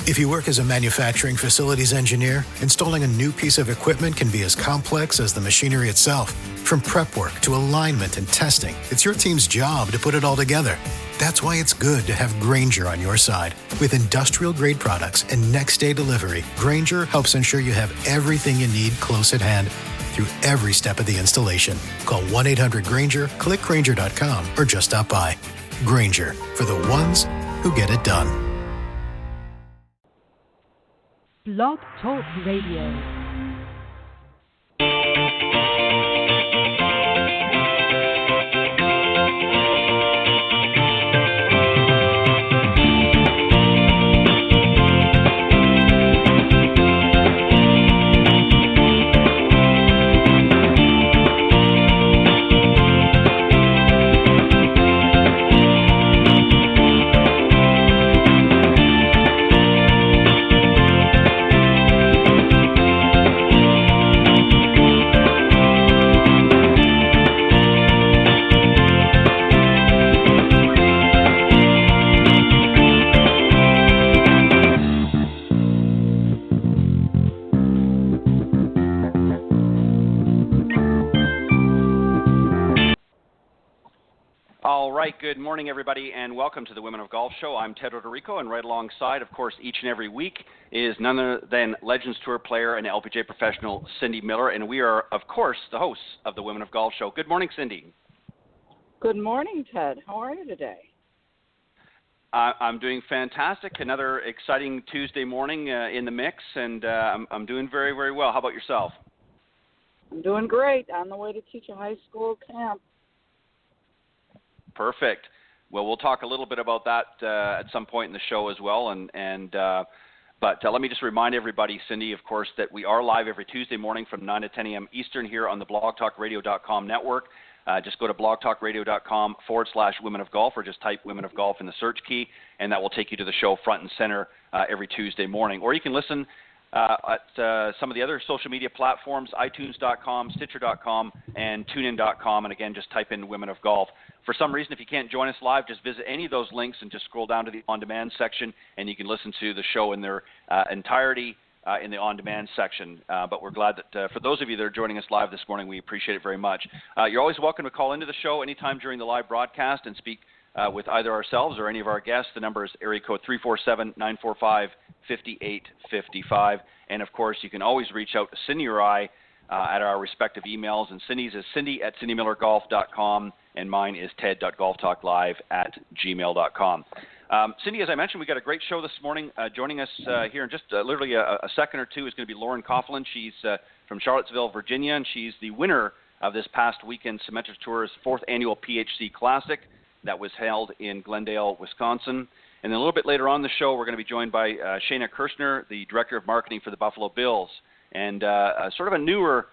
If you work as a manufacturing facilities engineer, installing a new piece of equipment can be as complex as the machinery itself. From prep work to alignment and testing, it's your team's job to put it all together. That's why it's good to have Grainger on your side. With industrial-grade products and next-day delivery, Grainger helps ensure you have everything you need close at hand through every step of the installation. Call 1-800-GRAINGER, click Grainger.com, or just stop by. Grainger, for the ones who get it done. Blog Talk Radio. Good morning, everybody, and welcome to the Women of Golf Show. I'm Ted Odorico, and right alongside, of course, each and every week is none other than Legends Tour player and LPGA professional Cindy Miller, and we are, of course, the hosts of the Women of Golf Show. Good morning, Cindy. Good morning, Ted. How are you today? I'm doing fantastic. Another exciting Tuesday morning in the mix, and I'm doing very, very well. How about yourself? I'm doing great. On the way to teach a high school camp. Perfect. Well, we'll talk a little bit about that at some point in the show as well. But let me just remind everybody, Cindy, of course, that we are live every Tuesday morning from 9 to 10 a.m. Eastern here on the blogtalkradio.com network. Just go to blogtalkradio.com/Women of Golf, or just type Women of Golf in the search key, and that will take you to the show front and center every Tuesday morning. Or you can listen at some of the other social media platforms, iTunes.com, Stitcher.com, and TuneIn.com. And again, just type in Women of Golf. For some reason, if you can't join us live, just visit any of those links and just scroll down to the on-demand section, and you can listen to the show in their entirety in the on-demand section. But we're glad that for those of you that are joining us live this morning, we appreciate it very much. You're always welcome to call into the show anytime during the live broadcast and speak with either ourselves or any of our guests. The number is area code 347-945-5855. And, of course, you can always reach out to Cindy or I at our respective emails. And Cindy's is cindy@cindymillergolf.com, and mine is ted.golftalklive@gmail.com. Cindy, as I mentioned, we got a great show this morning. Joining us here in just literally a second or two is going to be Lauren Coughlin. She's from Charlottesville, Virginia, and she's the winner of this past weekend Symetra Tour's 4th annual PHC Classic that was held in Glendale, Wisconsin. And then a little bit later on in the show, we're going to be joined by Shaena Kershner, the Director of Marketing for the Buffalo Bills, and sort of a newer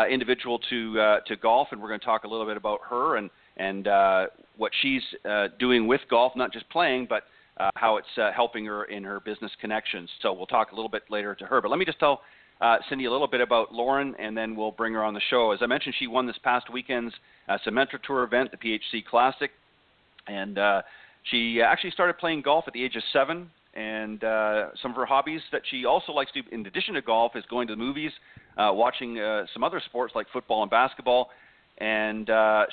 individual to golf, and we're going to talk a little bit about her and what she's doing with golf, not just playing, but how it's helping her in her business connections. So we'll talk a little bit later to her. But let me just tell Cindy a little bit about Lauren, and then we'll bring her on the show. As I mentioned, she won this past weekend's Symetra Tour event, the PHC Classic, and she actually started playing golf at the age of 7. And some of her hobbies that she also likes to do, in addition to golf, is going to the movies, watching some other sports like football and basketball. And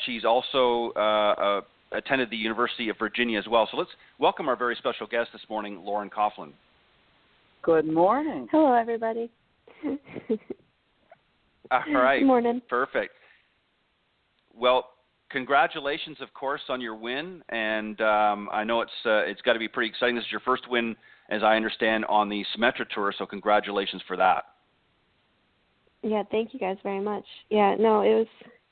she's also attended the University of Virginia as well. So let's welcome our very special guest this morning, Lauren Coughlin. Good morning. Hello, everybody. All right. Good morning. Perfect. Well, congratulations, of course, on your win, and I know it's got to be pretty exciting. This is your first win, as I understand, on the Symetra Tour, so congratulations for that. Yeah, thank you guys very much. Yeah, no,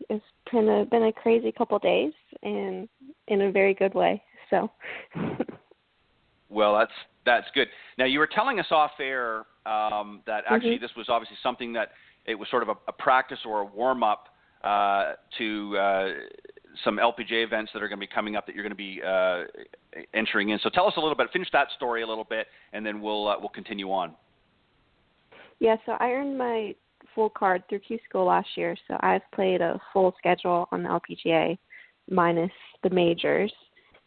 it's kind of been a crazy couple of days, and in a very good way. So. Well, that's good. Now, you were telling us off air that actually this was obviously something that it was sort of a practice or a warm up to some LPGA events that are going to be coming up that you're going to be entering in. So tell us a little bit, finish that story a little bit, and then we'll continue on. Yeah, so I earned my full card through Q School last year, so I've played a full schedule on the LPGA minus the majors.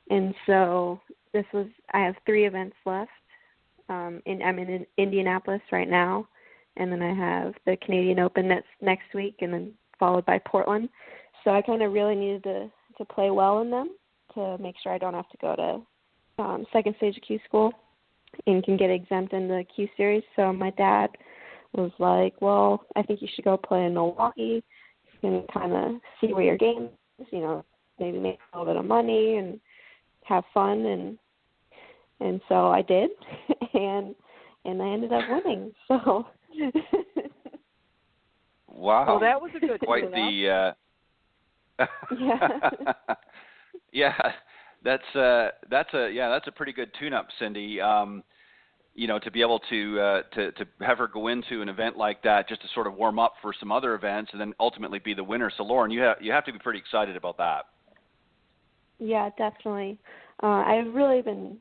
And so I have 3 events left I'm in Indianapolis right now, and then I have the Canadian Open next week, and then followed by Portland. So I kind of really needed to play well in them to make sure I don't have to go to second stage of Q school and can get exempt in the Q series. So my dad was like, well, I think you should go play in Milwaukee. You can kind of see where your game is, maybe make a little bit of money and have fun. And so I did, and I ended up winning. So wow. Well, that was a good quite tune-up. the yeah, that's a pretty good tune-up, Cindy. To be able to have her go into an event like that just to sort of warm up for some other events and then ultimately be the winner. So, Lauren, you have to be pretty excited about that. Yeah, definitely. I've really been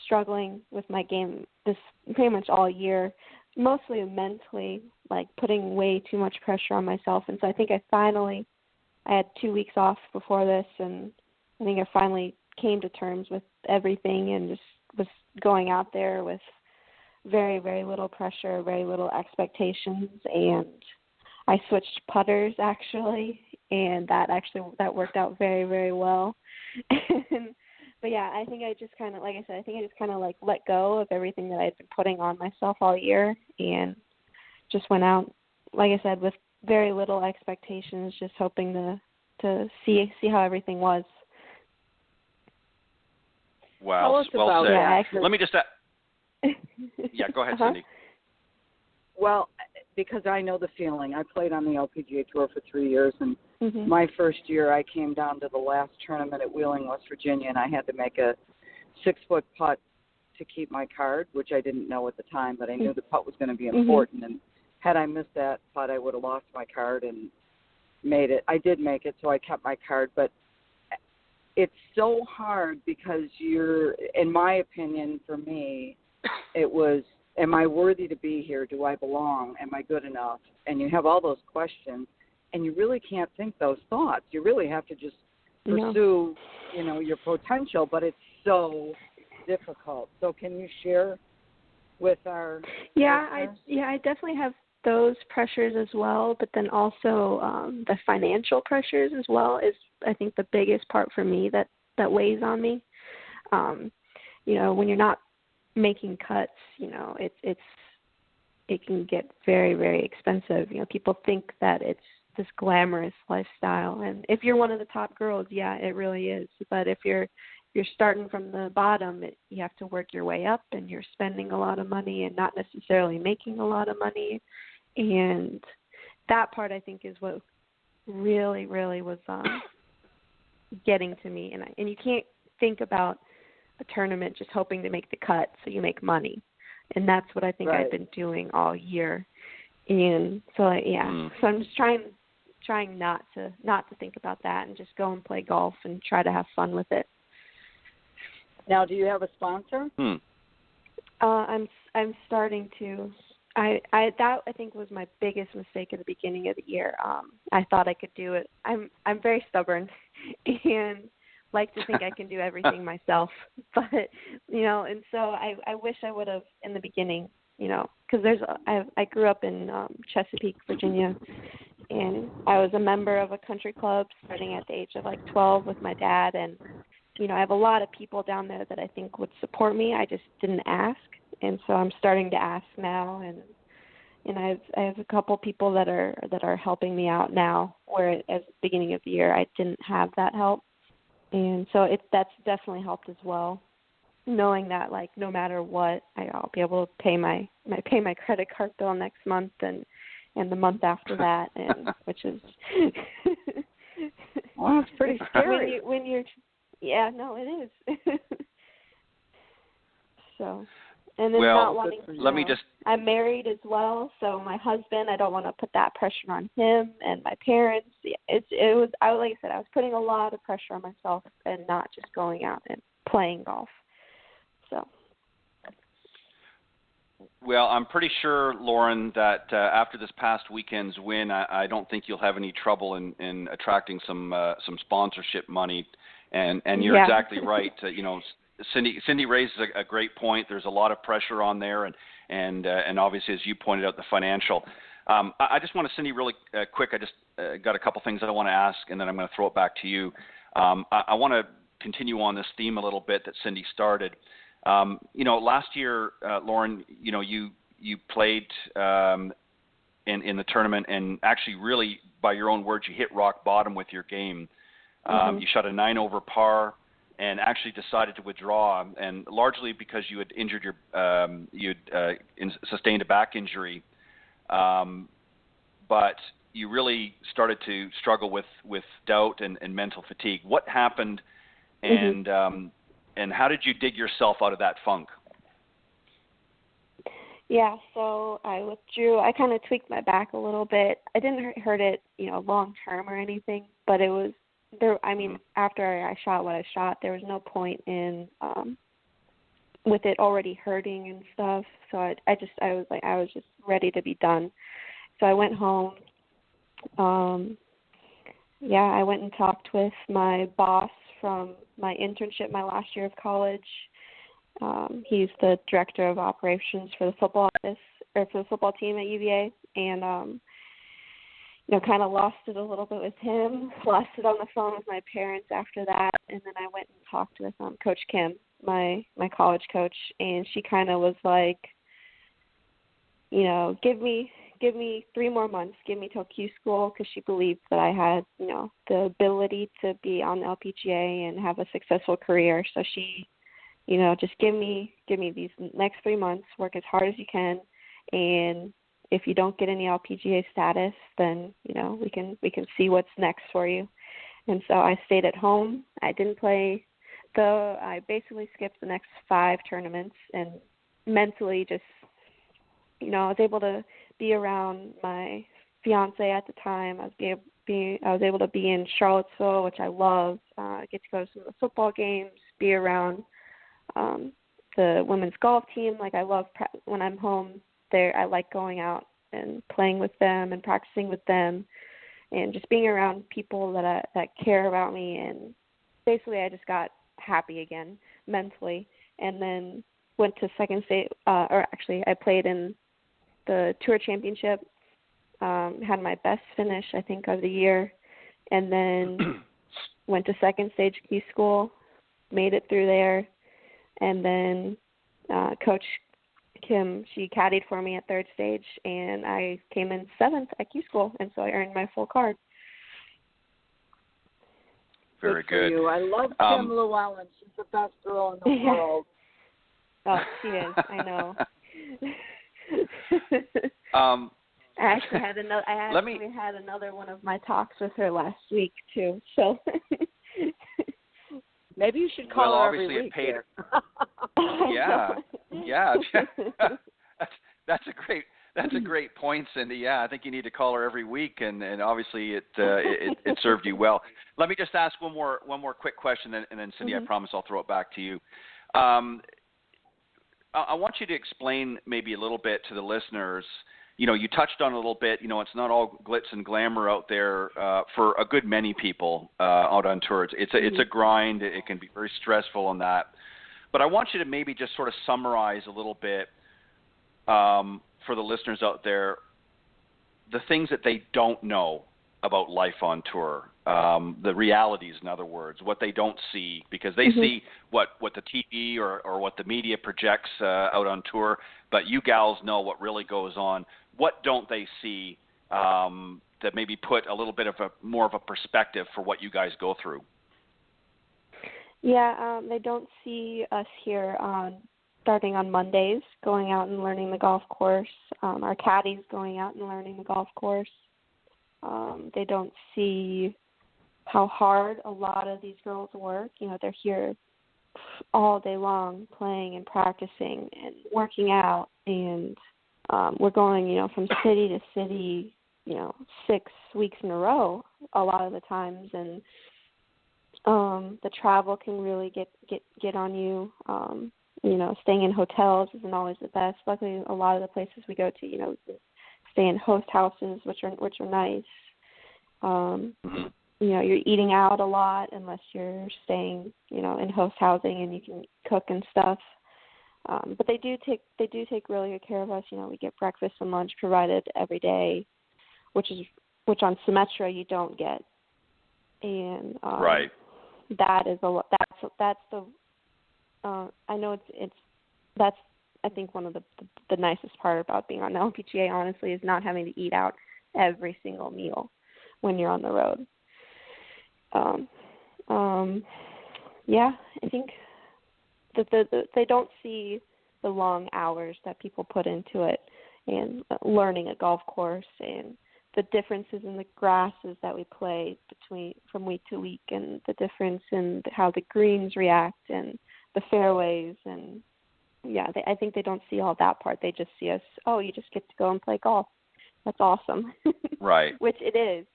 struggling with my game this pretty much all year, mostly mentally, like putting way too much pressure on myself. And so I think I had 2 weeks off before this, and I think I finally came to terms with everything and just was going out there with very, very little pressure, very little expectations. And I switched putters actually, and that worked out very, very well. But yeah, I think I just kind of, like I said, like let go of everything that I'd been putting on myself all year and just went out, like I said, with very little expectations, just hoping to see how everything was. Wow, Tell us well about said. that. Let me just yeah, go ahead, Cindy. Well, because I know the feeling. I played on the LPGA Tour for 3 years, and my first year I came down to the last tournament at Wheeling, West Virginia, and I had to make a 6-foot putt to keep my card, which I didn't know at the time, but I knew the putt was going to be important. And had I missed that putt, I would have lost my card and made it. I did make it, so I kept my card, but it's so hard because in my opinion, for me, it was, am I worthy to be here? Do I belong? Am I good enough? And you have all those questions, and you really can't think those thoughts. You really have to just pursue, your potential, but it's so difficult. So can you share with our listeners? I definitely have those pressures as well, but then also the financial pressures as well is, I think, the biggest part for me that weighs on me. When you're not making cuts, it can get very, very expensive. People think that it's this glamorous lifestyle, and if you're one of the top girls, yeah, it really is. But if you're starting from the bottom, you have to work your way up, and you're spending a lot of money and not necessarily making a lot of money. And that part, I think, is what really, really was getting to me. And you can't think about a tournament just hoping to make the cut so you make money. And that's what I think I've been doing all year. And so, so I'm just trying not to think about that and just go and play golf and try to have fun with it. Now, do you have a sponsor? I'm starting to. That I think was my biggest mistake at the beginning of the year. I thought I could do it. I'm very stubborn and like to think I can do everything myself. But and so I wish I would have in the beginning. Because I grew up in Chesapeake, Virginia, and I was a member of a country club starting at the age of 12 with my dad, and I have a lot of people down there that I think would support me. I just didn't ask. And so I'm starting to ask now, and I have a couple people that are helping me out now, where at the beginning of the year I didn't have that help, and so that's definitely helped as well, knowing that no matter what, I'll be able to pay my credit card bill next month and the month after that, and which is well, it's pretty scary when you're it is. So. And then not wanting to, I'm married as well, so my husband, I don't want to put that pressure on him and my parents. Like I said, I was putting a lot of pressure on myself and not just going out and playing golf. So. Well, I'm pretty sure, Lauren, that after this past weekend's win, I don't think you'll have any trouble in attracting some sponsorship money. And you're exactly right. Cindy raises a great point. There's a lot of pressure on there, and obviously, as you pointed out, the financial. I just want to, Cindy, really quick. I just got a couple things that I want to ask, and then I'm going to throw it back to you. I want to continue on this theme a little bit that Cindy started. Last year, Lauren, you played in the tournament, and actually, really, by your own words, you hit rock bottom with your game. You shot a 9 over par, and actually decided to withdraw, and largely because you had injured sustained a back injury. But you really started to struggle with doubt and mental fatigue. What happened, and how did you dig yourself out of that funk? Yeah, so I withdrew. I kind of tweaked my back a little bit. I didn't hurt it, long term or anything, but it was there. I mean, after I shot what I shot, there was no point in with it already hurting and stuff. So I was just ready to be done. So I went home. I went and talked with my boss from my internship my last year of college. He's the director of operations for the football team at UVA, and kind of lost it a little bit with him. Lost it on the phone with my parents after that, and then I went and talked with Coach Kim, my college coach, and she kind of was like, give me 3 more months, give me till Q school, because she believed that I had, the ability to be on the LPGA and have a successful career. So she, just give me these next 3 months, work as hard as you can, and if you don't get any LPGA status, then we can see what's next for you. And so I stayed at home. I didn't play. I basically skipped the next 5 tournaments, and mentally just, I was able to be around my fiance at the time. I was able to be in Charlottesville, which I love. Get to go to some of the football games, be around the women's golf team. Like, I love when I'm home there. I like going out and playing with them and practicing with them, and just being around people that care about me. And basically, I just got happy again mentally, and then went to second state. I played in the Tour Championship. Had my best finish, I think, of the year, and then went to second stage Q school, made it through there, and then Coach Kim, she caddied for me at third stage, and I came in 7th at Q school, and so I earned my full card. Very good. For you. I love Kim Llewellyn. She's the best girl in the world. Oh, she is. I know. I actually had another one of my talks with her last week too. So maybe you should call her every obviously week. It paid her. Yeah. That's a great point, Cindy. Yeah, I think you need to call her every week, and obviously it served you well. Let me just ask one more quick question, and then Cindy, I promise I'll throw it back to you. I want you to explain maybe a little bit to the listeners. You touched on it a little bit. It's not all glitz and glamour out there for a good many people out on tour. It's a grind. It can be very stressful on that. But I want you to maybe just sort of summarize a little bit for the listeners out there the things that they don't know about life on tour, the realities, in other words, what they don't see, because they see what the TV or what the media projects out on tour, but you gals know what really goes on. What don't they see that maybe put a little bit of more of a perspective for what you guys go through? Yeah, they don't see us here starting on Mondays, going out and learning the golf course, our caddies going out and learning the golf course. They don't see how hard a lot of these girls work. They're here all day long playing and practicing and working out, and we're going, from city to city, 6 weeks in a row a lot of the times, and the travel can really get on you. Staying in hotels isn't always the best. Luckily, a lot of the places we go to, stay in host houses, which are nice. you're eating out a lot unless you're staying, in host housing and you can cook and stuff. But they do take really good care of us. We get breakfast and lunch provided every day, which on Symetra you don't get. And right. That is that's the I know that's I think one of the nicest part about being on the LPGA, honestly, is not having to eat out every single meal when you're on the road. Yeah, I think that they don't see the long hours that people put into it and learning a golf course and the differences in the grasses that we play from week to week, and the difference in how the greens react and the fairways. And I think they don't see all that part. They just see us, you just get to go and play golf. That's awesome. Right. Which it is.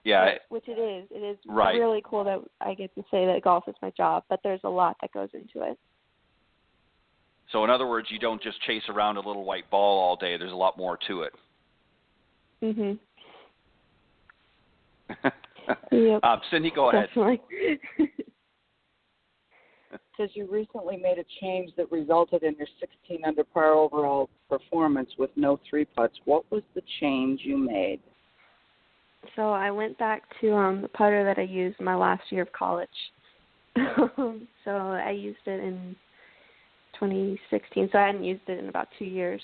Yeah. Which it is. It is right. really cool that I get to say that golf is my job, but there's a lot that goes into it. So in other words, you don't just chase around a little white ball all day. There's a lot more to it. Mhm. Yep. Cindy, go ahead. Definitely. Says you recently made a change that resulted in your 16 under par overall performance with no 3-putts. What was the change you made? So I went back to the putter that I used my last year of college. So I used it in 2016. So I hadn't used it in about 2 years.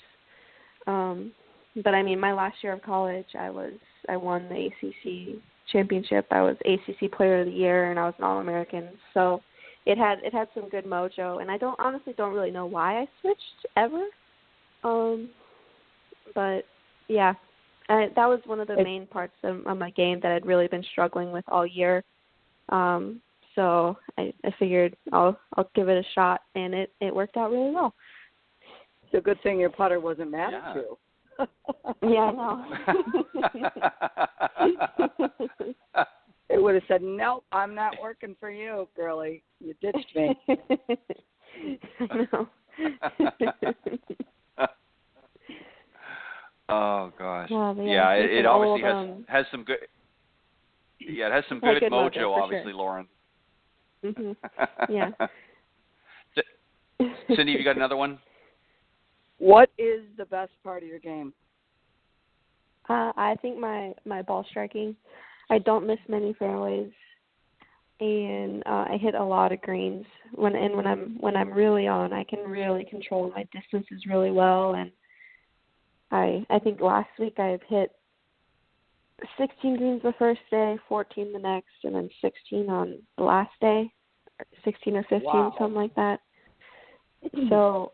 But I mean, my last year of college, I won the ACC championship. I was ACC Player of the Year, and I was an All-American. So it had some good mojo, and I honestly don't really know why I switched ever. But yeah, that was one of the main parts of my game that I'd really been struggling with all year. So I figured I'll give it a shot, and it worked out really well. It's a good thing your putter wasn't mad at you. Yeah, I know. It would have said, nope, I'm not working for you, girlie. You ditched me. I know. Oh, gosh. Yeah, it obviously has some good... Yeah, it has some good mojo, obviously, sure. Lauren. Mhm. Yeah. Cindy, have you got another one? What is the best part of your game? I think my ball striking. I don't miss many fairways, and I hit a lot of greens. When I'm really on, I can really control my distances really well. And I think last week I've hit 16 greens the first day, 14 the next, and then 16 on the last day, 16 or 15, something like that. So.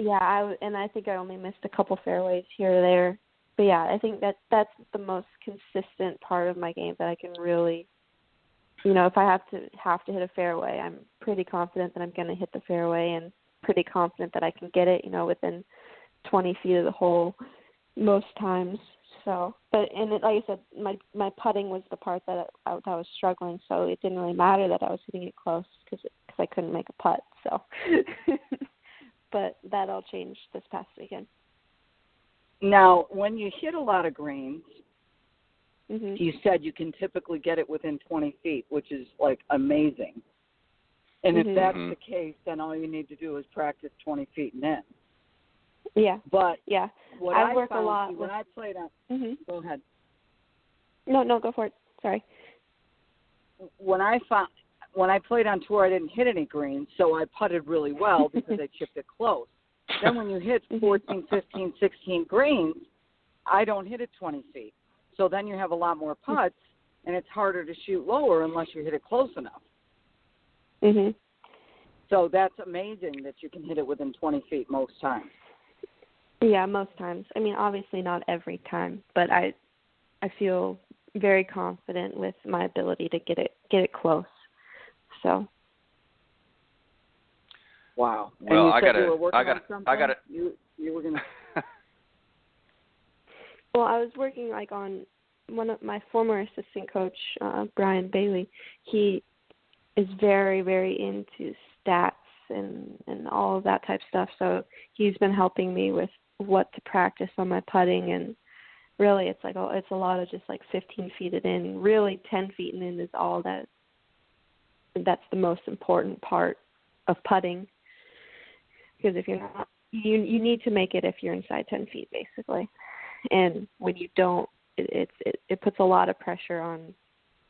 Yeah, I think I only missed a couple fairways here or there. But yeah, I think that's the most consistent part of my game that I can really, if I have to hit a fairway, I'm pretty confident that I'm going to hit the fairway, and pretty confident that I can get it, within 20 feet of the hole most times. So, like I said, my putting was the part that I was struggling. So it didn't really matter that I was hitting it close because I couldn't make a putt. So. But that all changed this past weekend. Now, when you hit a lot of greens, mm-hmm. you said you can typically get it within 20 feet, which is, amazing. And mm-hmm. if that's the case, then all you need to do is practice 20 feet and in. Yeah. But yeah, what I I work found, a lot. when I played on, mm-hmm. Go ahead. No, go for it. Sorry. When I played on tour, I didn't hit any greens, so I putted really well because I chipped it close. Then when you hit 14, 15, 16 greens, I don't hit it 20 feet. So then you have a lot more putts, and it's harder to shoot lower unless you hit it close enough. Mhm. So that's amazing that you can hit it within 20 feet most times. Yeah, most times. I mean, obviously not every time, but I feel very confident with my ability to get it close. So. Wow. Well, and you were gonna. Well, I was working on one of my former assistant coach, Brian Bailey. He is very, very into stats and all of that type of stuff. So he's been helping me with what to practice on my putting, and really it's a lot of just like 15 feet it in. Really 10 feet and in is all that's the most important part of putting. Because if you're not, you need to make it if you're inside 10 feet basically. And when you don't, it puts a lot of pressure on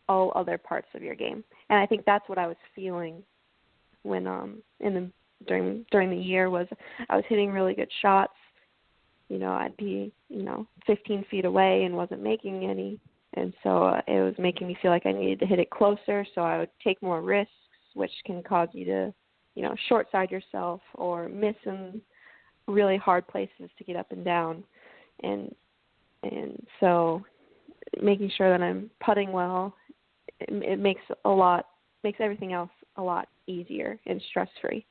all other parts of your game. And I think that's what I was feeling when during the year was I was hitting really good shots. I'd be 15 feet away and wasn't making any, and so it was making me feel like I needed to hit it closer. So I would take more risks, which can cause you to short side yourself or miss in really hard places to get up and down, and so making sure that I'm putting well, it makes everything else a lot easier and stress free.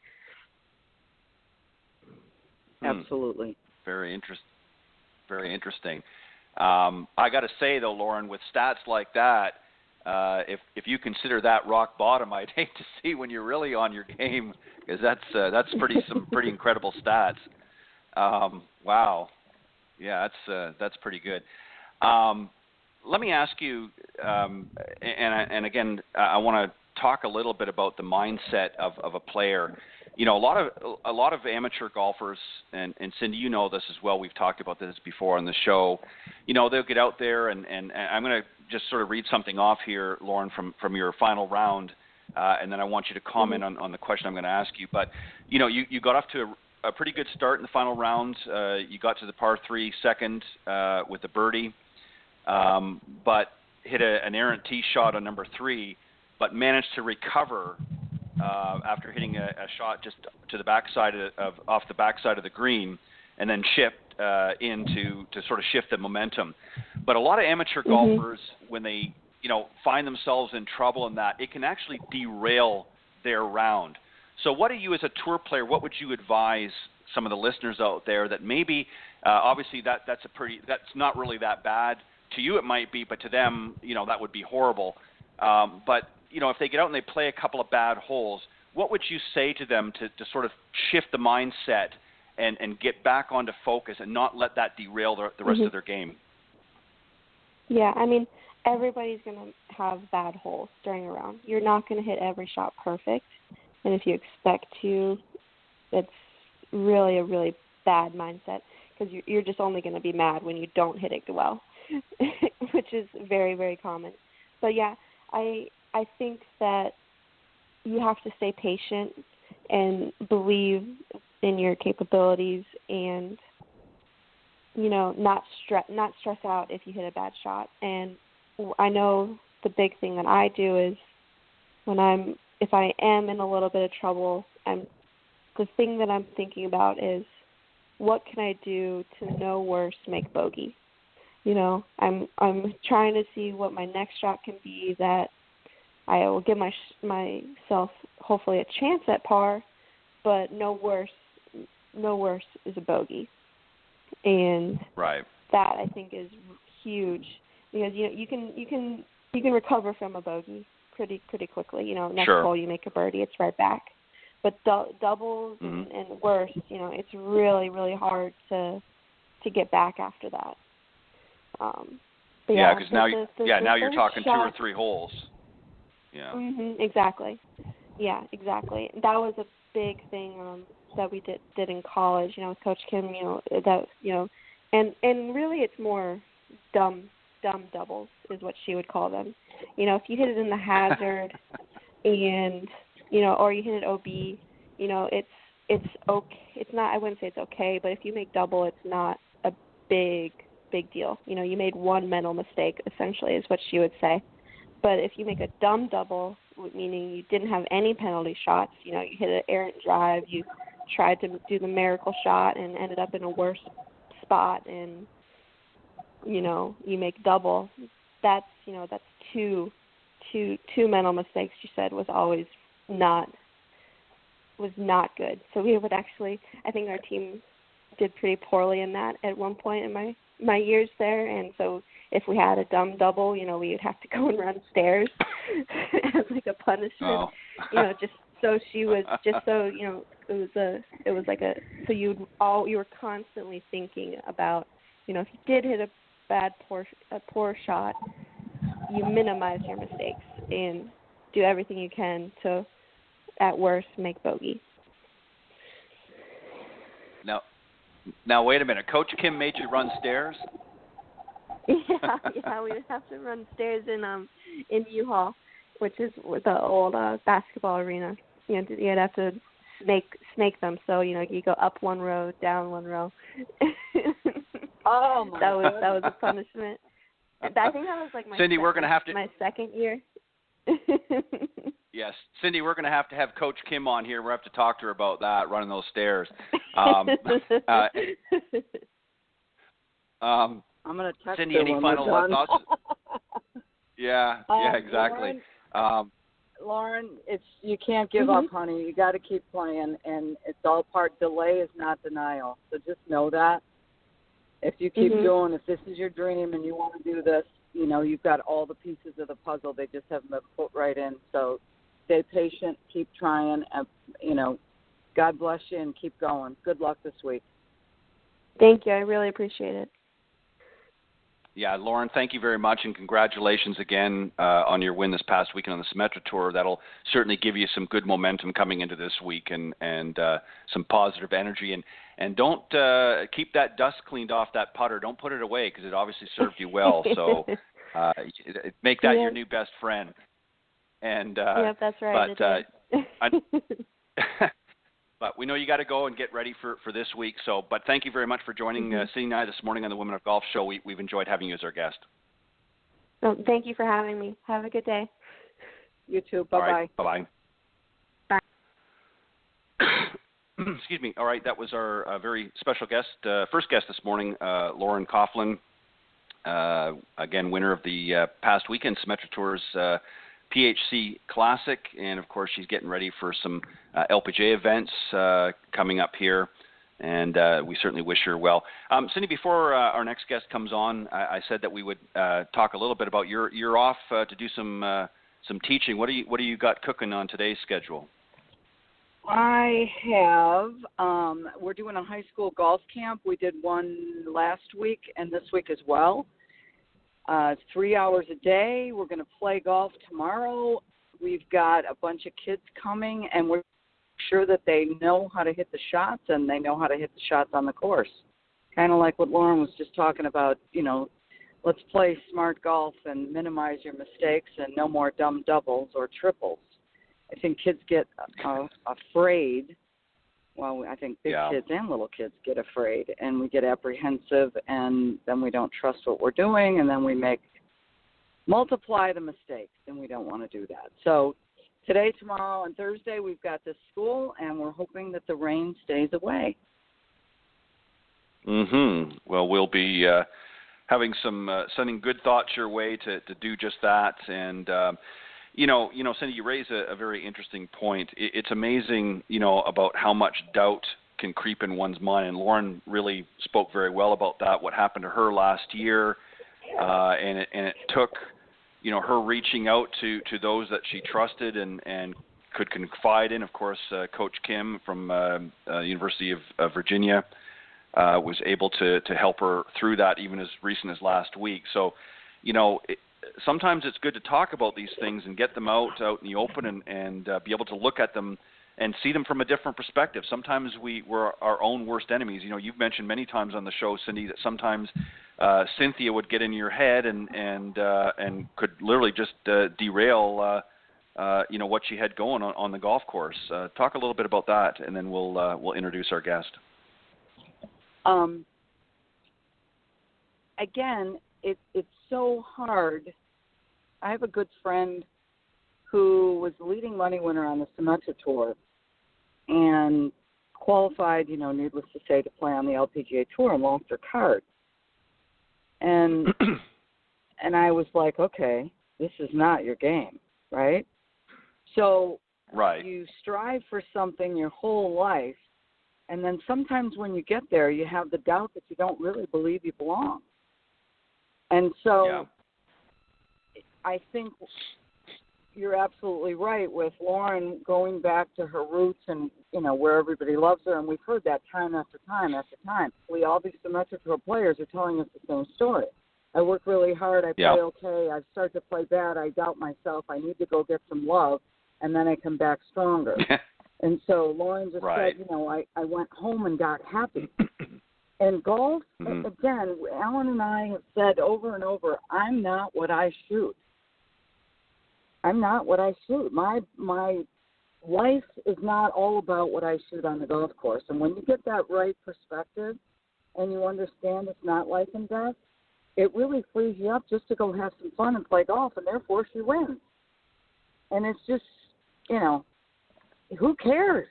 Absolutely. Very interesting. I got to say though, Lauren, with stats like that, if you consider that rock bottom, I'd hate to see when you're really on your game, because that's some pretty incredible stats. Wow. Yeah, that's pretty good. Let me ask you, and again, I want to talk a little bit about the mindset of a player. A lot of amateur golfers, and Cindy, you know this as well. We've talked about this before on the show. They'll get out there, and I'm going to just sort of read something off here, Lauren, from your final round, and then I want you to comment on the question I'm going to ask you. But you got off to a pretty good start in the final round. You got to the par 3 second with the birdie, but hit an errant tee shot on number 3, but managed to recover after hitting a shot just to the backside off the backside of the green, and then chipped in to sort of shift the momentum. But a lot of amateur golfers, when they find themselves in trouble in that, it can actually derail their round. So what do you, as a tour player, what would you advise some of the listeners out there that maybe obviously that's not really that bad. To you it might be, but to them, that would be horrible. But if they get out and they play a couple of bad holes, what would you say to them to sort of shift the mindset and get back onto focus and not let that derail the rest of their game? Yeah, I mean, everybody's going to have bad holes during a round. You're not going to hit every shot perfect, and if you expect to, it's really a really bad mindset, because you're just only going to be mad when you don't hit it well, which is very, very common. But yeah, I think that you have to stay patient and believe in your capabilities, and not stress out if you hit a bad shot. And I know the big thing that I do is if I am in a little bit of trouble, the thing that I'm thinking about is, what can I do to no worse make bogey? I'm trying to see what my next shot can be that I will give myself hopefully a chance at par, but no worse is a bogey. And right. That I think is huge, because you can recover from a bogey pretty quickly. Next hole you make a birdie, it's right back. But doubles and worse, it's really, really hard to get back after that. Because now you're talking shot, 2 or 3 holes. Yeah. Exactly. Yeah, exactly. That was a big thing that we did in college. With Coach Kim. And really it's more dumb doubles is what she would call them. If you hit it in the hazard, and or you hit it OB, it's okay. It's not. I wouldn't say it's okay, but if you make double, it's not a big deal. You made one mental mistake, essentially, is what she would say. But if you make a dumb double, meaning you didn't have any penalty shots, you hit an errant drive, you tried to do the miracle shot and ended up in a worse spot, and you make double, that's two mental mistakes, she said, was not good. So we would actually, I think our team did pretty poorly in that at one point in my years there, and so if we had a dumb double, we would have to go and run stairs as like a punishment, just so she was, just so, so you were constantly thinking about, if you did hit a poor shot, you minimize your mistakes and do everything you can to, at worst, make bogey. Now wait a minute. Coach Kim made you run stairs? Yeah, we would have to run stairs in U-Haul, which is the old basketball arena. You'd have to snake them. So you go up one row, down one row. Oh my! That was a punishment. I think that was like Cindy, we're gonna have to. My second year. Yes, Cindy, we're going to have Coach Kim on here. We'll have to talk to her about that, running those stairs. I'm going to text Cindy, her any when final we're done. thoughts? Yeah, exactly. Lauren, you can't give up, honey. You got to keep playing, and it's all part. Delay is not denial. So just know that. If you keep doing, if this is your dream and you want to do this, you've got all the pieces of the puzzle. They just haven't been put right in. So stay patient, keep trying, and, God bless you and keep going. Good luck this week. Thank you. I really appreciate it. Yeah, Lauren, thank you very much, and congratulations again on your win this past weekend on the Symetra Tour. That'll certainly give you some good momentum coming into this week and some positive energy. And don't keep that dust cleaned off that putter. Don't put it away because it obviously served you well. So make that your new best friend. And yep, that's right. But we know you got to go and get ready for this week. So, but thank you very much for joining Cindy and I this morning on the Women of Golf Show. We've enjoyed having you as our guest. Oh, thank you for having me. Have a good day. You too. Bye-bye. All right, bye-bye. Bye. Excuse me. All right, that was our very special guest, first guest this morning, Lauren Coughlin, again, winner of the past weekend Symetra Tour's PHC Classic, and of course she's getting ready for some LPGA events coming up here, and we certainly wish her well. Cindy, before our next guest comes on, I said that we would talk a little bit about you're off to do some teaching. What do you got cooking on today's schedule? I have. We're doing a high school golf camp. We did one last week and this week as well. It's 3 hours a day. We're going to play golf tomorrow. We've got a bunch of kids coming, and we're sure that they know how to hit the shots and they know how to hit the shots on the course. Kind of like what Lauren was just talking about, let's play smart golf and minimize your mistakes and no more dumb doubles or triples. I think kids get afraid. Well, I think big kids and little kids get afraid, and we get apprehensive, and then we don't trust what we're doing, and then we multiply the mistakes, and we don't want to do that. So today, tomorrow, and Thursday, we've got this school, and we're hoping that the rain stays away. Well, we'll be having sending good thoughts your way to do just that, and Cindy, you raise a very interesting point. It's amazing, about how much doubt can creep in one's mind. And Lauren really spoke very well about that, what happened to her last year. And it took, her reaching out to those that she trusted and could confide in. Of course, Coach Kim from University of Virginia was able to help her through that even as recent as last week. So, sometimes it's good to talk about these things and get them out in the open and be able to look at them and see them from a different perspective. Sometimes we're our own worst enemies. You've mentioned many times on the show, Cindy, that sometimes Cynthia would get in your head and could literally just derail what she had going on the golf course. Talk a little bit about that, and then we'll introduce our guest. Again, it's so hard. I have a good friend who was the leading money winner on the Symetra Tour and qualified, needless to say, to play on the LPGA Tour and lost her card. And I was like, okay, this is not your game, right? So you strive for something your whole life, and then sometimes when you get there, you have the doubt that you don't really believe you belong. And so I think you're absolutely right with Lauren going back to her roots and, where everybody loves her. And we've heard that time after time after time. All these Symetra Tour players are telling us the same story. I work really hard. I play Yeah. okay. I start to play bad. I doubt myself. I need to go get some love, and then I come back stronger. And so Lauren just Right. said, I went home and got happy. And golf, again, Alan and I have said over and over, I'm not what I shoot. I'm not what I shoot. My life is not all about what I shoot on the golf course. And when you get that right perspective and you understand it's not life and death, it really frees you up just to go have some fun and play golf, and therefore she wins. And it's just, who cares?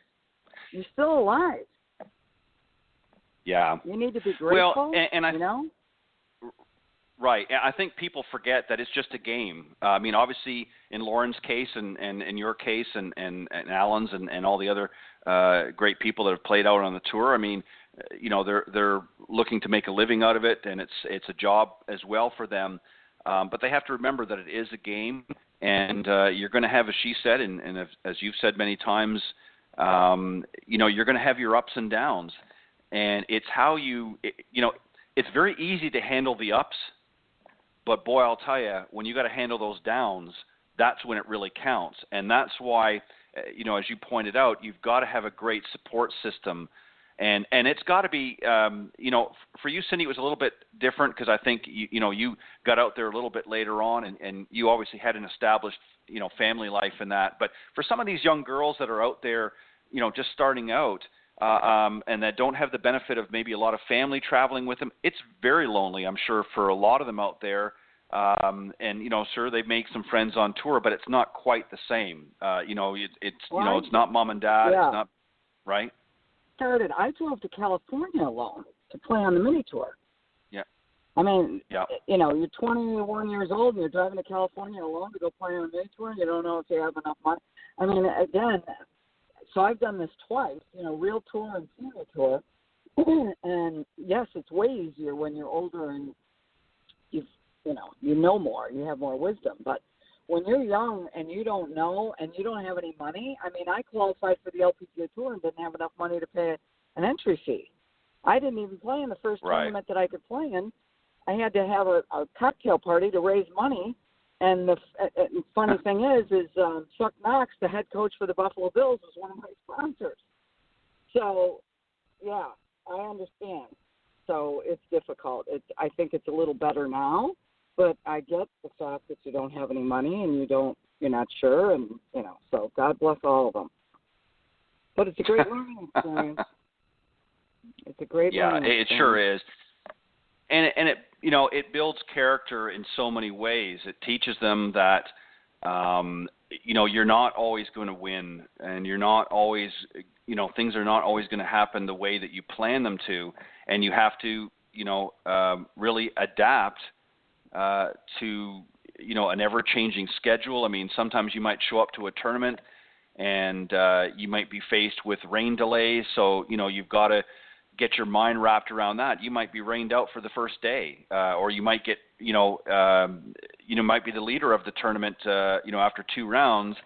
You're still alive. Yeah. You need to be grateful, and Right. I think people forget that it's just a game. I mean, obviously, in Lauren's case and in your case and Alan's and all the other great people that have played out on the tour, I mean, they're looking to make a living out of it, and it's a job as well for them. But they have to remember that it is a game, and you're going to have, as she said, and as you've said many times, you're going to have your ups and downs. And it's how it's very easy to handle the ups. But boy, I'll tell you, when you got to handle those downs, that's when it really counts. And that's why, as you pointed out, you've got to have a great support system. And it's got to be, for you, Cindy, it was a little bit different because I think, you got out there a little bit later on and you obviously had an established, family life in that. But for some of these young girls that are out there, just starting out, and that don't have the benefit of maybe a lot of family traveling with them, it's very lonely, I'm sure, for a lot of them out there. Sure, they make some friends on tour, but it's not quite the same. It's not mom and dad. Yeah. It's not, right? I drove to California alone to play on the mini tour. Yeah. I mean, yeah. You're 21 years old and you're driving to California alone to go play on a mini tour, and you don't know if you have enough money. I mean, again, so I've done this twice, real tour and senior tour. And yes, it's way easier when you're older and you know more, you have more wisdom. But when you're young and you don't know and you don't have any money, I mean, I qualified for the LPGA Tour and didn't have enough money to pay an entry fee. I didn't even play in the first tournament that I could play in. I had to have a cocktail party to raise money. And the funny thing is Chuck Knox, the head coach for the Buffalo Bills, was one of my sponsors. So, yeah, I understand. So it's difficult. I think it's a little better now, but I get the fact that you don't have any money and you're not sure, and so God bless all of them. But it's a great learning experience. It's a great learning experience. It sure is. And it builds character in so many ways. It teaches them that, you're not always going to win, and you're not always, things are not always going to happen the way that you plan them to, and you have to, really adapt to, an ever-changing schedule. I mean, sometimes you might show up to a tournament, and you might be faced with rain delays, so, you've got to get your mind wrapped around that. You might be rained out for the first day, or you might get, might be the leader of the tournament, after 2 rounds,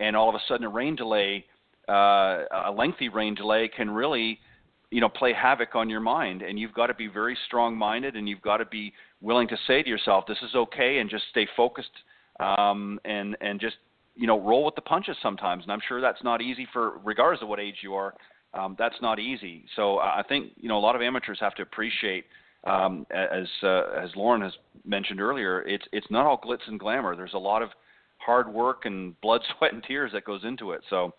and all of a sudden a rain delay, a lengthy rain delay can really, play havoc on your mind. And you've got to be very strong-minded, and you've got to be willing to say to yourself, this is okay, and just stay focused, and just, roll with the punches sometimes. And I'm sure that's not easy regardless of what age you are. That's not easy. So I think, a lot of amateurs have to appreciate, as Lauren has mentioned earlier, it's not all glitz and glamour. There's a lot of hard work and blood, sweat, and tears that goes into it. So,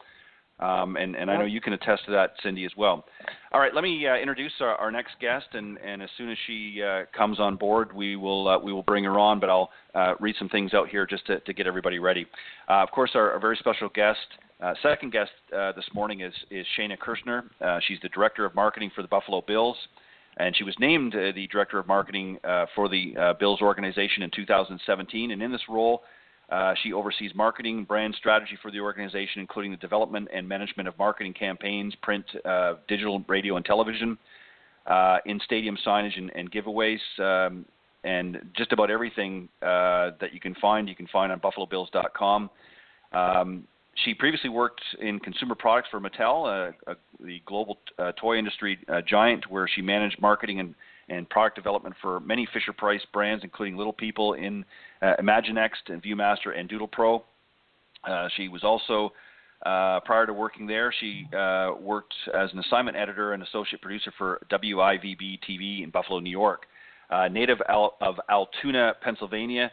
and I know you can attest to that, Cindy, as well. All right, let me introduce our next guest, and as soon as she comes on board, we will bring her on. But I'll read some things out here just to get everybody ready. Of course, our very special guest. Second guest this morning is Shaena Kershner. She's the Director of Marketing for the Buffalo Bills, and she was named the Director of Marketing for the Bills organization in 2017. And in this role, she oversees marketing, brand strategy for the organization, including the development and management of marketing campaigns, print, digital, radio, and television, in-stadium signage and giveaways, and just about everything that you can find on buffalobills.com. She previously worked in consumer products for Mattel, the global toy industry giant, where she managed marketing and product development for many Fisher-Price brands, including Little People, in Imaginext and ViewMaster and Doodle Pro. She was also, prior to working there, she worked as an assignment editor and associate producer for WIVB TV in Buffalo, New York. Native of Altoona, Pennsylvania,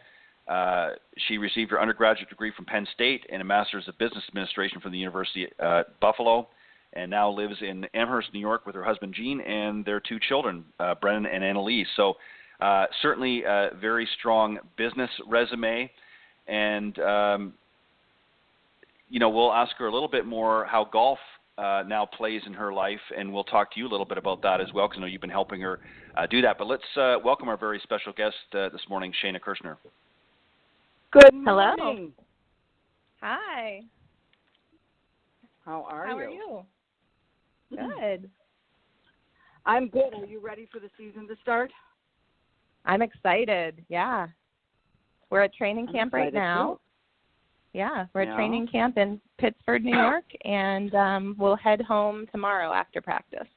she received her undergraduate degree from Penn State and a master's of business administration from the University at Buffalo, and now lives in Amherst, New York with her husband Gene and their 2 children, Brennan and Annalise. So certainly a very strong business resume, and we'll ask her a little bit more how golf now plays in her life, and we'll talk to you a little bit about that as well, because I know you've been helping her do that. But let's welcome our very special guest this morning, Shaena Kershner. Good morning. Hello. Hi. How are you? Good. I'm good. Are you ready for the season to start? I'm excited. Yeah. We're at training camp right now. Too. Yeah, we're at training camp in Pittsford, New York, and we'll head home tomorrow after practice.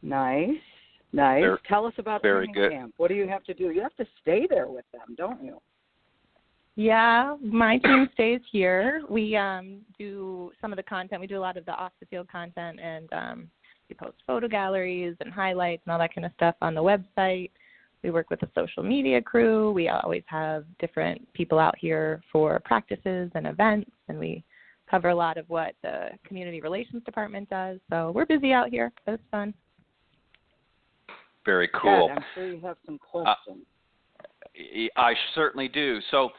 Nice. Tell us about training camp. What do you have to do? You have to stay there with them, don't you? Yeah, my team stays here. We do some of the content. We do a lot of the off-the-field content, and we post photo galleries and highlights and all that kind of stuff on the website. We work with the social media crew. We always have different people out here for practices and events, and we cover a lot of what the community relations department does. So we're busy out here, but it's fun. Very cool. I'm sure you have some questions. I certainly do. So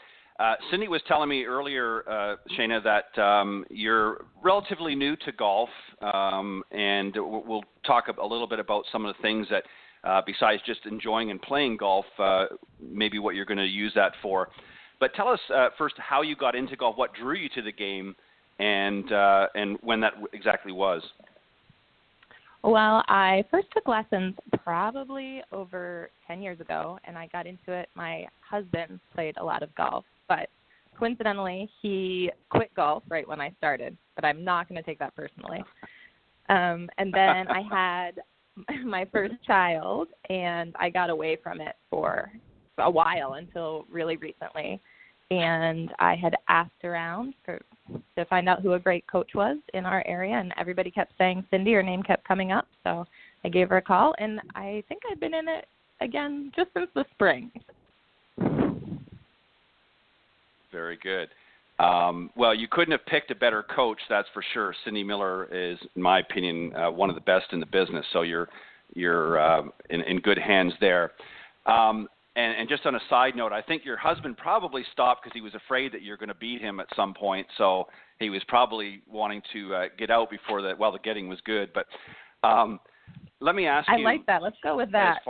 Cindy was telling me earlier, Shaena, that you're relatively new to golf, and we'll talk a little bit about some of the things that, besides just enjoying and playing golf, maybe what you're going to use that for. But tell us first how you got into golf, what drew you to the game, and when that exactly was. Well, I first took lessons probably over 10 years ago, and I got into it. My husband played a lot of golf, but coincidentally, he quit golf right when I started, but I'm not going to take that personally. And then I had my first child, and I got away from it for a while until really recently. And I had asked around to find out who a great coach was in our area, and everybody kept saying Cindy. Her name kept coming up, so I gave her a call, and I think I've been in it again just since the spring. Very good. Well, you couldn't have picked a better coach, that's for sure. Cindy Miller is, in my opinion, one of the best in the business, so you're in good hands there. And just on a side note, I think your husband probably stopped because he was afraid that you're going to beat him at some point. So he was probably wanting to get out before while the getting was good. But let me ask you. I like that. Let's go with that.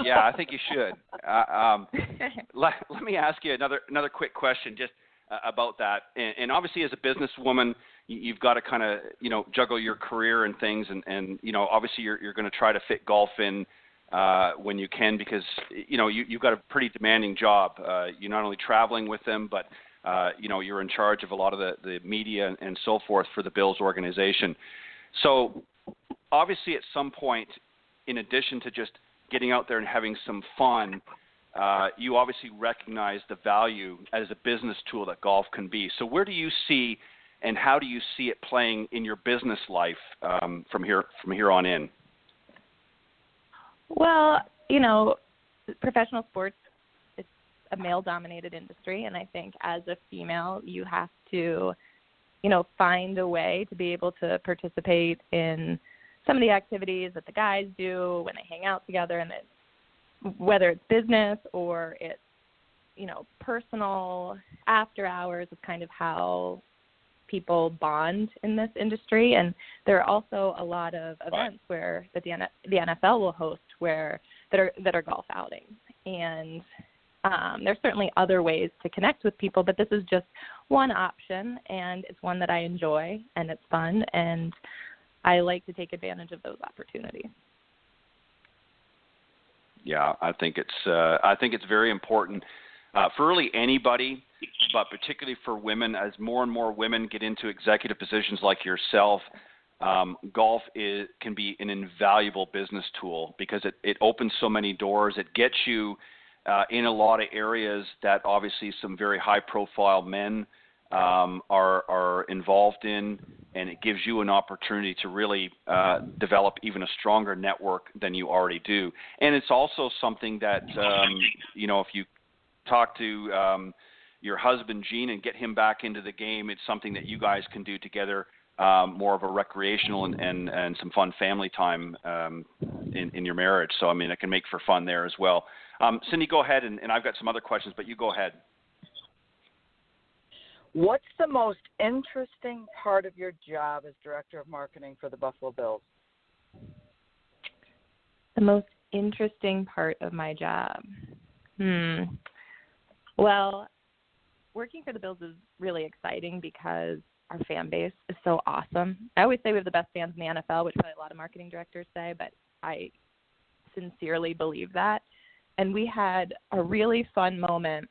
Yeah, I think you should. Let me ask you another quick question just about that. And obviously, as a businesswoman, you've got to kind of juggle your career and things. And obviously, you're going to try to fit golf in when you can, because you've got a pretty demanding job. You're not only traveling with them, but you're in charge of a lot of the media and so forth for the Bills organization. So obviously at some point, in addition to just getting out there and having some fun, you obviously recognize the value as a business tool that golf can be. So where do you see and how do you see it playing in your business life from here on in? Well, professional sports, it's a male-dominated industry, and I think as a female, you have to, find a way to be able to participate in some of the activities that the guys do when they hang out together, and whether it's business or it's, personal after hours is kind of how people bond in this industry. And there are also a lot of events where that the NFL will host that are golf outings. And there's certainly other ways to connect with people, but this is just one option, and it's one that I enjoy, and it's fun, and I like to take advantage of those opportunities. Yeah, I think it's very important for really anybody, but particularly for women, as more and more women get into executive positions like yourself. golf can be an invaluable business tool because it opens so many doors. It gets you in a lot of areas that obviously some very high-profile men are involved in, and it gives you an opportunity to really develop even a stronger network than you already do. And it's also something that, if you talk to your husband, Gene, and get him back into the game, it's something that you guys can do together, more of a recreational and some fun family time in your marriage. So, I mean, it can make for fun there as well. Cindy, go ahead, and I've got some other questions, but you go ahead. What's the most interesting part of your job as Director of Marketing for the Buffalo Bills? The most interesting part of my job? Well, working for the Bills is really exciting because our fan base is so awesome. I always say we have the best fans in the NFL, which probably a lot of marketing directors say, but I sincerely believe that. And we had a really fun moment.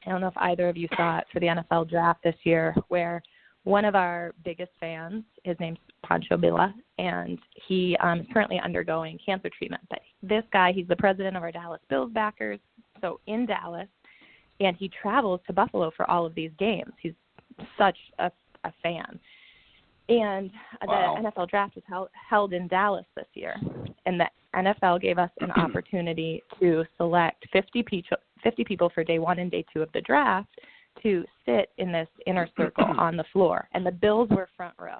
I don't know if either of you saw it for the NFL draft this year, where one of our biggest fans, his name's Pancho Villa, and he is currently undergoing cancer treatment. But this guy, he's the president of our Dallas Bills backers, so in Dallas, and he travels to Buffalo for all of these games. He's such a fan. And Wow. The NFL draft was held in Dallas this year, and the NFL gave us an opportunity to select 50 people for day 1 and day 2 of the draft to sit in this inner circle on the floor, and the Bills were front row.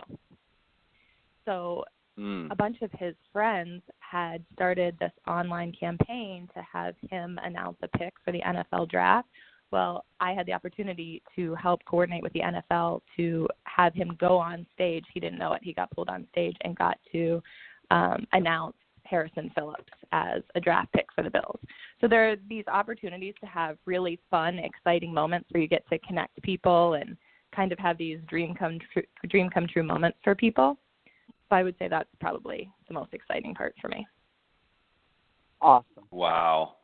So a bunch of his friends had started this online campaign to have him announce a pick for the NFL draft. Well, I had the opportunity to help coordinate with the NFL to have him go on stage. He didn't know it. He got pulled on stage and got to announce Harrison Phillips as a draft pick for the Bills. So there are these opportunities to have really fun, exciting moments where you get to connect people and kind of have these dream come true moments for people. So I would say that's probably the most exciting part for me. Awesome. Wow.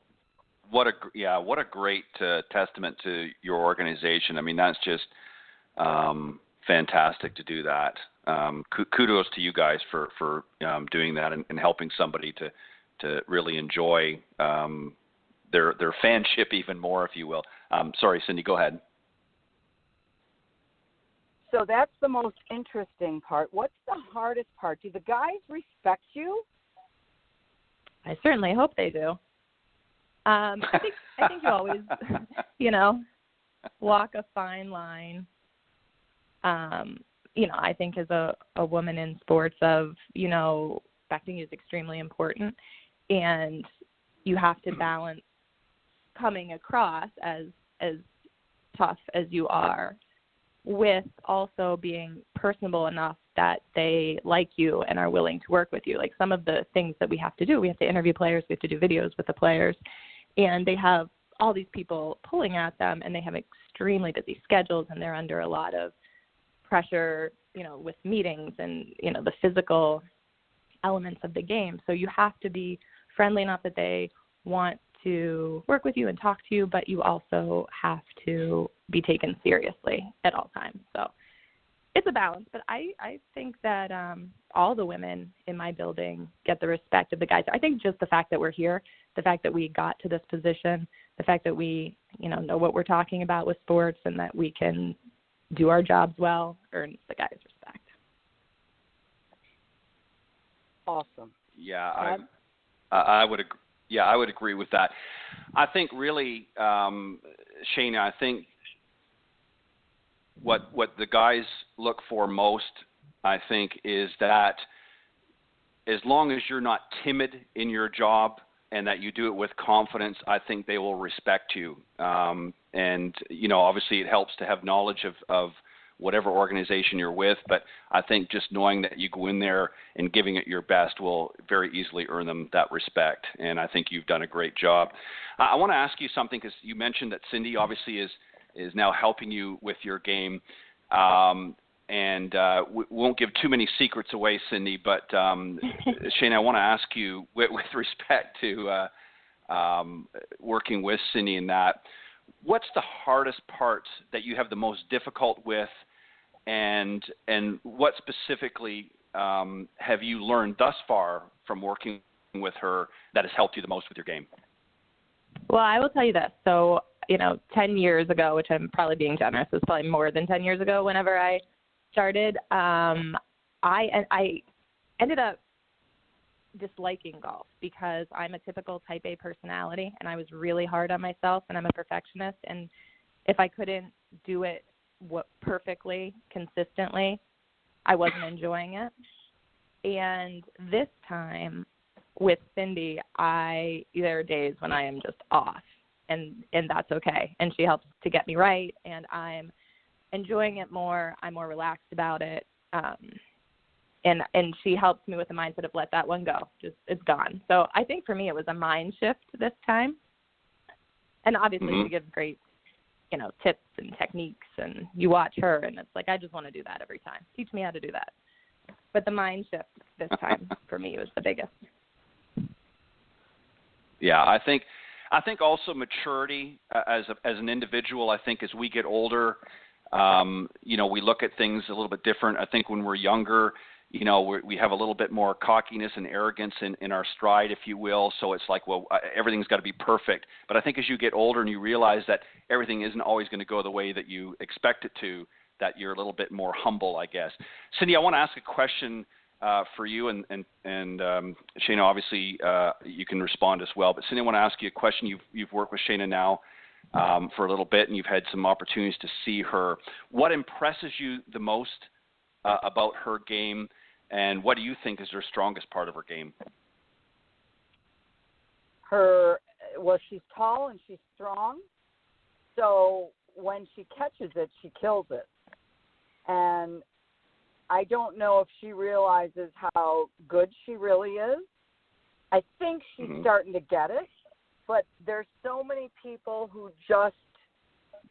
What a great testament to your organization. I mean, that's just fantastic to do that. Kudos to you guys for doing that and helping somebody to really enjoy their fanship even more, if you will. Sorry, Cindy, go ahead. So that's the most interesting part. What's the hardest part? Do the guys respect you? I certainly hope they do. I think you always, walk a fine line. I think as a woman in sports of, respecting is extremely important, and you have to balance coming across as tough as you are with also being personable enough that they like you and are willing to work with you. Like some of the things that we have to do, we have to interview players, we have to do videos with the players, and they have all these people pulling at them, and they have extremely busy schedules, and they're under a lot of pressure, with meetings and, the physical elements of the game. So you have to be friendly enough that they want to work with you and talk to you, but you also have to be taken seriously at all times. So it's a balance, but I think that all the women in my building get the respect of the guys. I think just the fact that we're here, the fact that we got to this position, the fact that we, know what we're talking about with sports and that we can do our jobs well earns the guys' respect. Awesome. Yeah, I would agree. Yeah, I would agree with that. I think really, Shaena, I think what the guys look for most, I think, is that as long as you're not timid in your job and that you do it with confidence, I think they will respect you. And, obviously it helps to have knowledge of whatever organization you're with, but I think just knowing that you go in there and giving it your best will very easily earn them that respect, and I think you've done a great job. I want to ask you something, because you mentioned that Cindy obviously is now helping you with your game, and we won't give too many secrets away, Cindy, but Shaena, I want to ask you, with respect to working with Cindy in that, what's the hardest part that you have the most difficult with, and what specifically have you learned thus far from working with her that has helped you the most with your game? Well, I will tell you this. So, 10 years ago, which I'm probably being generous, it was probably more than 10 years ago whenever I started, I ended up disliking golf because I'm a typical type A personality, and I was really hard on myself, and I'm a perfectionist. And if I couldn't do it perfectly, consistently, I wasn't enjoying it. And this time with Cindy, there are days when I am just off, and that's okay. And she helps to get me right, and I'm enjoying it more. I'm more relaxed about it. And she helps me with the mindset of let that one go. Just it's gone. So I think for me it was a mind shift this time. And obviously she gives great, tips and techniques, and you watch her and it's like I just want to do that every time. Teach me how to do that. But the mind shift this time for me was the biggest. Yeah, I think also maturity as an individual. I think as we get older, we look at things a little bit different. I think when we're younger, we have a little bit more cockiness and arrogance in our stride, if you will. So it's like, well, everything's got to be perfect. But I think as you get older and you realize that everything isn't always going to go the way that you expect it to, that you're a little bit more humble, I guess. Cindy, I want to ask a question for you, and Shaena, obviously you can respond as well. But Cindy, I want to ask you a question. You've worked with Shaena now for a little bit, and you've had some opportunities to see her. What impresses you the most about her game, and what do you think is her strongest part of her game? She's tall and she's strong, so when she catches it, she kills it. And I don't know if she realizes how good she really is. I think she's starting to get it, but there's so many people who just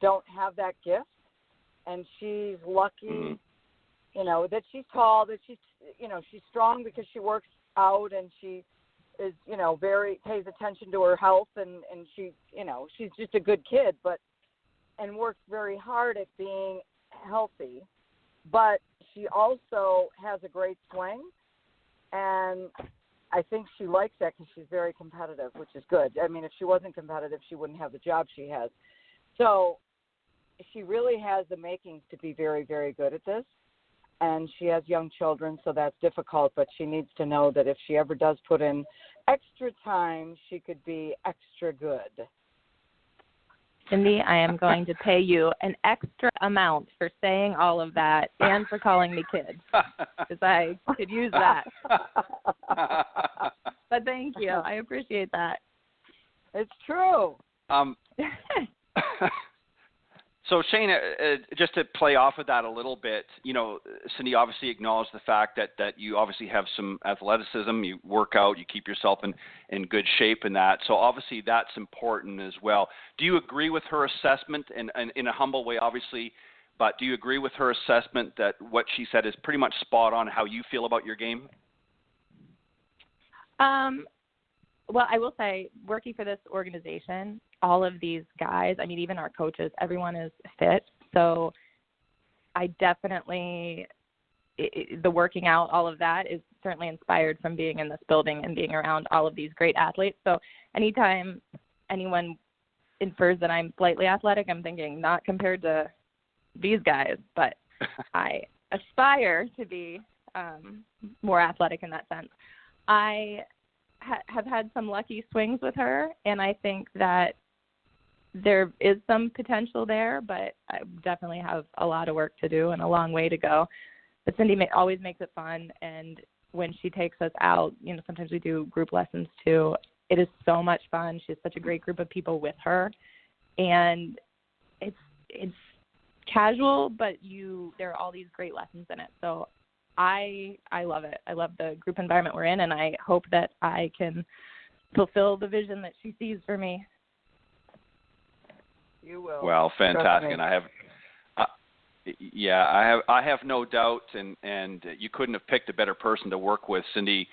don't have that gift, and she's lucky, that she's tall, that she's strong because she works out and she is, very pays attention to her health, and she, she's just a good kid, and works very hard at being healthy. But she also has a great swing, and I think she likes that because she's very competitive, which is good. I mean, if she wasn't competitive, she wouldn't have the job she has. So she really has the makings to be very, very good at this, and she has young children, so that's difficult, but she needs to know that if she ever does put in extra time, she could be extra good. Cindy, I am going to pay you an extra amount for saying all of that and for calling me kid, because I could use that. But thank you. I appreciate that. It's true. So, Shaena, just to play off of that a little bit, Cindy obviously acknowledged the fact that you obviously have some athleticism, you work out, you keep yourself in good shape in that. So obviously that's important as well. Do you agree with her assessment, and in a humble way, obviously, but do you agree with her assessment that what she said is pretty much spot on how you feel about your game? Well, I will say, working for this organization, all of these guys, I mean, even our coaches, everyone is fit. So I definitely, the working out, all of that is certainly inspired from being in this building and being around all of these great athletes. So anytime anyone infers that I'm slightly athletic, I'm thinking not compared to these guys, but I aspire to be more athletic in that sense. I have had some lucky swings with her, and I think that there is some potential there, but I definitely have a lot of work to do and a long way to go. But Cindy always makes it fun, and when she takes us out, sometimes we do group lessons too. It is so much fun. She has such a great group of people with her, and it's casual, but there are all these great lessons in it. So I love it. I love the group environment we're in, and I hope that I can fulfill the vision that she sees for me. You will. Well, fantastic. And I have no doubt, and you couldn't have picked a better person to work with. Cindy,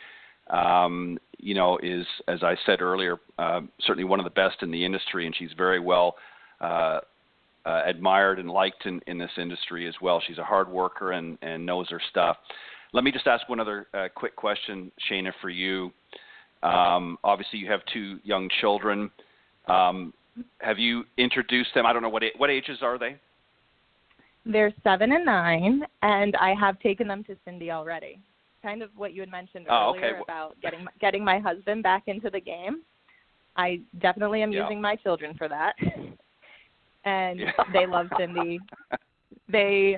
is, as I said earlier, certainly one of the best in the industry, and she's very well admired and liked in this industry as well. She's a hard worker and knows her stuff. Let me just ask one other quick question, Shaena, for you. Obviously, you have 2 young children. Have you introduced them? I don't know, what ages are they? They're 7 and 9, and I have taken them to Cindy already. Kind of what you had mentioned earlier about getting my husband back into the game. I definitely am using my children for that. And they love Cindy. They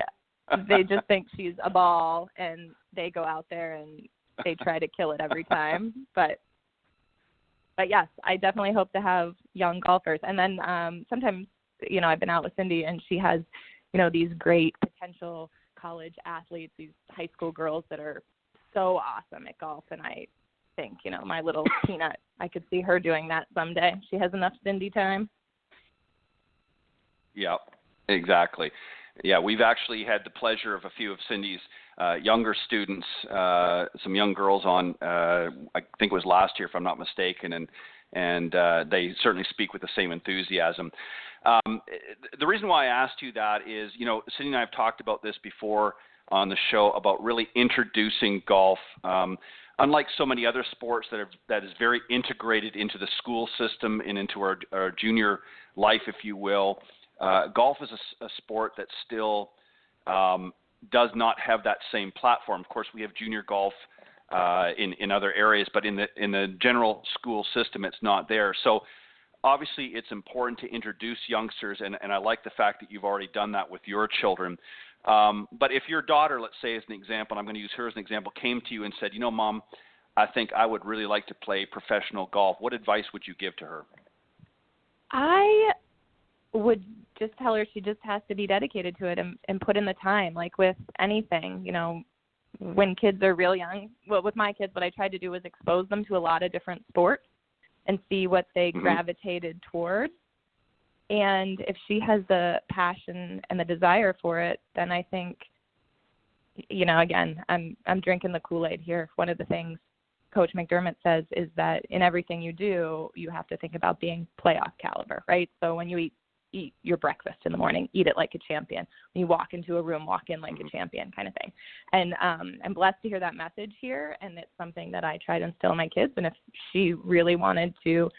just think she's a ball, and they go out there and they try to kill it every time. But yes, I definitely hope to have young golfers. And then sometimes, I've been out with Cindy, and she has, these great potential college athletes, these high school girls that are so awesome at golf. And I think, my little peanut, I could see her doing that someday. She has enough Cindy time. Yeah, exactly. Yeah, we've actually had the pleasure of a few of Cindy's younger students, some young girls on, I think it was last year, if I'm not mistaken, and they certainly speak with the same enthusiasm. The reason why I asked you that is, Cindy and I have talked about this before on the show about really introducing golf. Unlike so many other sports that is very integrated into the school system and into our junior life, if you will, golf is a sport that still does not have that same platform. Of course, we have junior golf in other areas, but in the general school system, it's not there. So obviously, it's important to introduce youngsters, and I like the fact that you've already done that with your children. But if your daughter, let's say as an example, and I'm going to use her as an example, came to you and said, Mom, I think I would really like to play professional golf, what advice would you give to her? I would just tell her she just has to be dedicated to it and put in the time, like with anything. When kids are real young, well, with my kids, what I tried to do was expose them to a lot of different sports and see what they gravitated towards. And if she has the passion and the desire for it, then I think, again, I'm drinking the Kool-Aid here. One of the things Coach McDermott says is that in everything you do, you have to think about being playoff caliber, right? So when you eat your breakfast in the morning, eat it like a champion. When you walk into a room, walk in like a champion kind of thing. And I'm blessed to hear that message here, and it's something that I try to instill in my kids. And if she really wanted to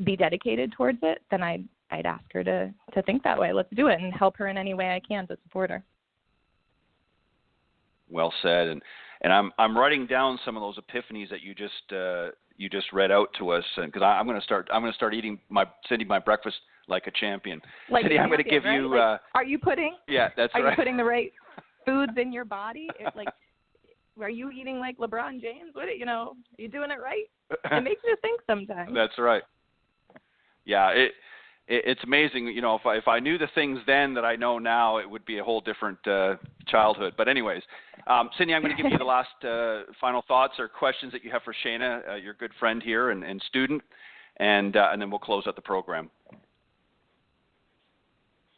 be dedicated towards it, then I'd ask her to think that way. Let's do it and help her in any way I can to support her. Well said. And I'm writing down some of those epiphanies that you just read out to us, because I'm going to start eating my breakfast like a champion. Like Cindy, I'm going to give right? you. Are you putting? Yeah, that's are right. Are you putting the right foods in your body? Are you eating like LeBron James? Are you doing it right? It makes you think sometimes. That's right. Yeah, it's amazing. If I knew the things then that I know now, it would be a whole different childhood. But anyways, Cindy, I'm going to give you the last final thoughts or questions that you have for Shaena, your good friend here and student, and then we'll close out the program.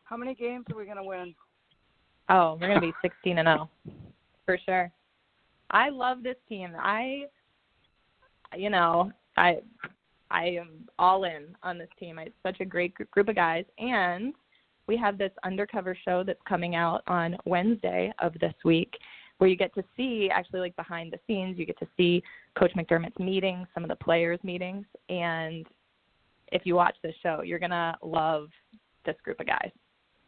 How many games are we going to win? Oh, we're going to be 16-0 for sure. I love this team. I am all in on this team. It's such a great group of guys, and we have this undercover show that's coming out on Wednesday of this week where you get to see, actually, like behind the scenes, you get to see Coach McDermott's meetings, some of the players' meetings, and if you watch this show, you're going to love this group of guys.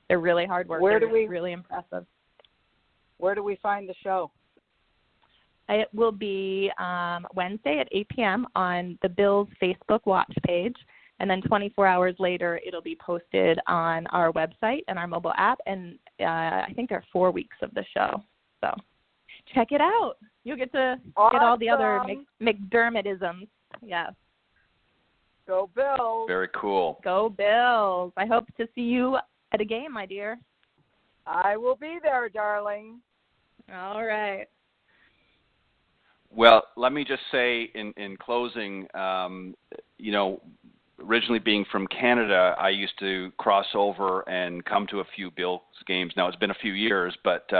They're really hard workers, really impressive. Where do we find the show? It will be Wednesday at 8 p.m. on the Bills Facebook watch page, and then 24 hours later, it'll be posted on our website and our mobile app, and I think there are 4 weeks of the show. So check it out. You'll get to get all the other McDermottisms. Yes. Go Bills. Very cool. Go Bills. I hope to see you at a game, my dear. I will be there, darling. All right. Well, let me just say in closing, originally being from Canada, I used to cross over and come to a few Bills games. Now, it's been a few years, but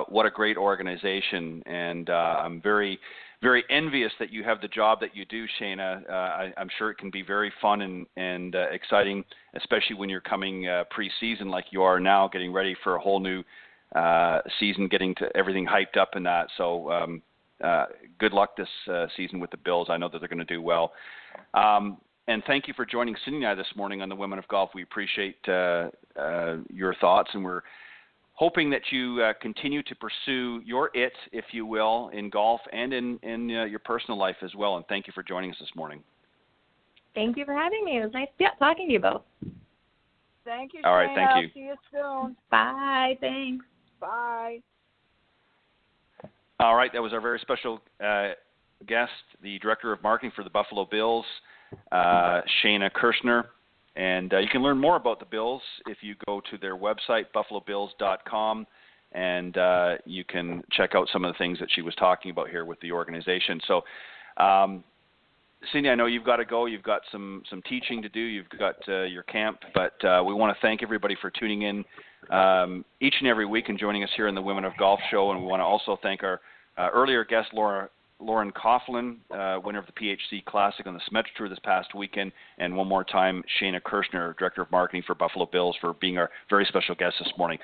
what a great organization. And I'm very, very envious that you have the job that you do, Shaena. I'm sure it can be very fun and exciting, especially when you're coming preseason like you are now, getting ready for a whole new season, getting to everything hyped up in that. So good luck this season with the Bills. I know that they're going to do well. And thank you for joining Cindy and I this morning on the Women of Golf. We appreciate your thoughts, and we're hoping that you continue to pursue your it, if you will, in golf and in your personal life as well. And thank you for joining us this morning. Thank you for having me. It was nice talking to you both. Thank you, All right, Shaena. thank you. See you soon. Bye. Thanks. Bye. All right, that was our very special guest, the Director of Marketing for the Buffalo Bills, Shaena Kershner. And you can learn more about the Bills if you go to their website, buffalobills.com, and you can check out some of the things that she was talking about here with the organization. So, Cindy, I know you've got to go. You've got some teaching to do. You've got your camp. But we want to thank everybody for tuning in each and every week and joining us here in the Women of Golf Show. And we want to also thank our earlier guest, Lauren Coughlin, winner of the PHC Classic on the Symetra Tour this past weekend. And one more time, Shaena Kershner, Director of Marketing for Buffalo Bills, for being our very special guest this morning.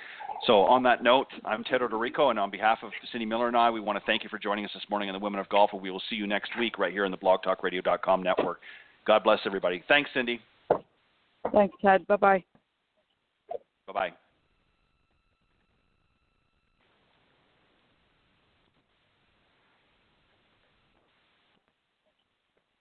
So on that note, I'm Ted Odorico, and on behalf of Cindy Miller and I, we want to thank you for joining us this morning on the Women of Golf, and we will see you next week right here on the blogtalkradio.com network. God bless everybody. Thanks, Cindy. Thanks, Ted. Bye-bye. Bye-bye.